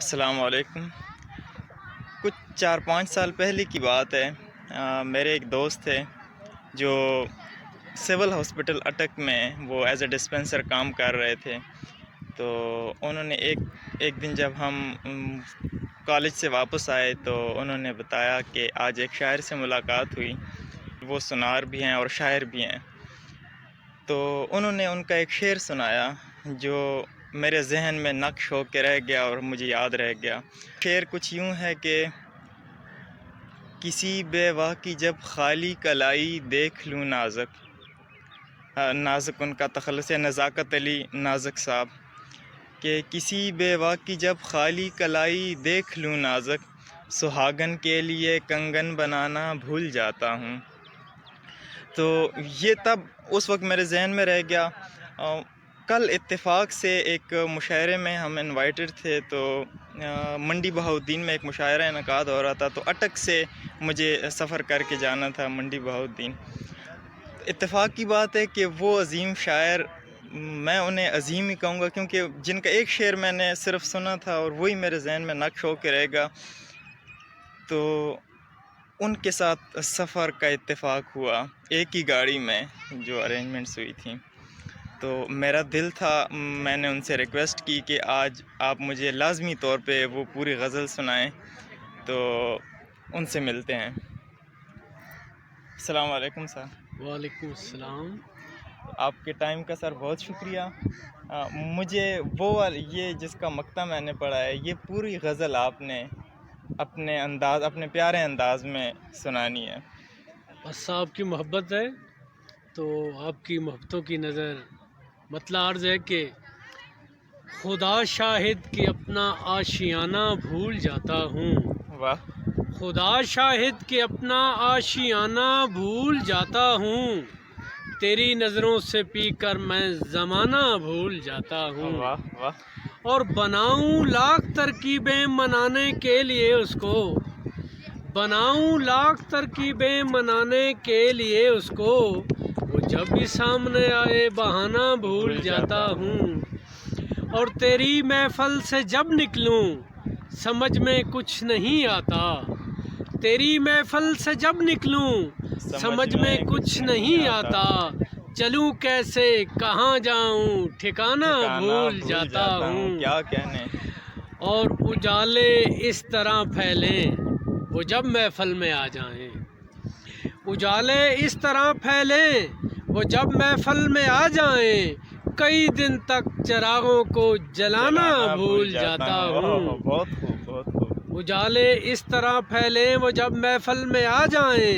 السلام علیکم۔ کچھ 4-5 سال پہلے کی بات ہے۔ میرے ایک دوست تھے جو سول ہاسپٹل اٹک میں وہ ایز اے ڈسپینسر کام کر رہے تھے۔ تو انہوں نے ایک دن جب ہم کالج سے واپس آئے تو انہوں نے بتایا کہ آج ایک شاعر سے ملاقات ہوئی، وہ سنار بھی ہیں اور شاعر بھی ہیں۔ تو انہوں نے ان کا ایک شعر سنایا جو میرے ذہن میں نقش ہو کے رہ گیا اور مجھے یاد رہ گیا۔ شعر کچھ یوں ہے کہ کسی بیوہ کی جب خالی کلائی دیکھ لوں نازک، نازک ان کا تخلص ہے نزاکت علی نازک صاحب، کہ کسی بیوہ کی جب خالی کلائی دیکھ لوں نازک، سہاگن کے لیے کنگن بنانا بھول جاتا ہوں۔ تو یہ تب اس وقت میرے ذہن میں رہ گیا۔ کل اتفاق سے ایک مشاعرے میں ہم انوائٹڈ تھے، تو منڈی بہاؤالدین میں ایک مشاعرہ انعقاد ہو رہا تھا، تو اٹک سے مجھے سفر کر کے جانا تھا منڈی بہاؤالدین۔ اتفاق کی بات ہے کہ وہ عظیم شاعر، میں انہیں عظیم ہی کہوں گا کیونکہ جن کا ایک شعر میں نے صرف سنا تھا اور وہی میرے ذہن میں نقش ہو کے رہے گا، تو ان کے ساتھ سفر کا اتفاق ہوا ایک ہی گاڑی میں جو ارینجمنٹس ہوئی تھیں۔ تو میرا دل تھا، میں نے ان سے ریکویسٹ کی کہ آج آپ مجھے لازمی طور پہ وہ پوری غزل سنائیں، تو ان سے ملتے ہیں۔ السلام علیکم سر۔ وعلیکم السلام۔ آپ کے ٹائم کا سر بہت شکریہ۔ مجھے یہ جس کا مقطع میں نے پڑھا ہے، یہ پوری غزل آپ نے اپنے پیارے انداز میں سنانی ہے۔ بس آپ کی محبت ہے تو آپ کی محبتوں کی نظر مطلع عرض ہے کہ خدا شاہد کہ اپنا آشیانہ بھول جاتا ہوں، واہ۔ خدا شاہد کہ اپنا آشیانہ بھول جاتا ہوں، تیری نظروں سے پی کر میں زمانہ بھول جاتا ہوں، واہ واہ۔ اور بناؤں لاکھ ترکیبیں منانے کے لیے اس کو، بناؤں لاکھ ترکیبیں منانے کے لیے اس کو، وہ جب بھی سامنے آئے بہانہ بھول جاتا ہوں، اور تیری محفل سے جب نکلوں سمجھ میں کچھ نہیں آتا، تیری محفل سے جب نکلوں سمجھ میں کچھ نہیں آتا، چلوں کیسے کہاں جاؤں ٹھکانہ بھول جاتا ہوں، کیا کہنے۔ اور اجالے اس طرح پھیلیں وہ جب محفل میں آ جائیں، اجالے اس طرح پھیلیں وہ جب محفل میں آ جائیں، کئی دن تک چراغوں کو جلانا بھول جاتا ہوں، بہت خوب بہت خوب۔ اجالے اس طرح پھیلیں وہ جب محفل میں آ جائیں،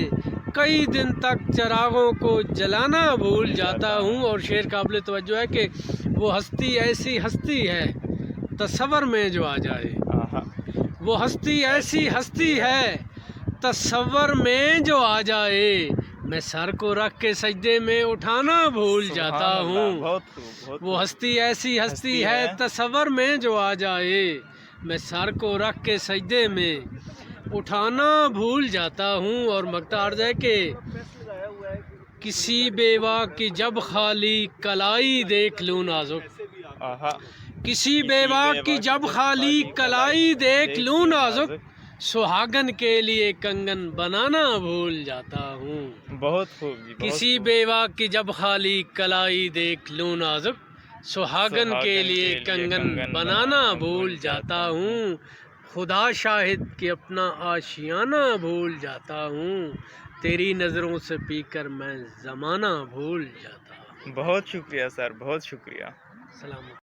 کئی دن تک چراغوں کو جلانا بھول جاتا ہوں۔ اور شعر قابل توجہ ہے کہ وہ ہستی ایسی ہستی ہے تصور میں جو آ جائے، وہ ہستی ایسی ہستی ہے تصور میں جو آ جائے، میں سر کو رکھ کے سجدے میں اٹھانا بھول جاتا ہوں، وہ ہستی ایسی ہستی ہے تصور میں جو آ جائے، میں سر کو رکھ کے سجدے میں اٹھانا بھول جاتا ہوں۔ اور مقطع عرض ہے کہ کسی بیوہ کی جب خالی کلائی دیکھ لوں نازک، کسی بیوہ کی جب خالی کلائی دیکھ لوں نازک، سہاگن کے لیے کنگن بنانا بھول جاتا ہوں، بہت خوب جی۔ کسی بیوہ کی جب خالی کلائی دیکھ لوں نازک، سہاگن کے لیے کنگن بنانا بھول جاتا ہوں، خدا شاہد کہ اپنا آشیانہ بھول جاتا ہوں، تیری نظروں سے پی کر میں زمانہ بھول جاتا ہوں۔ بہت شکریہ سر، بہت شکریہ۔ سلام۔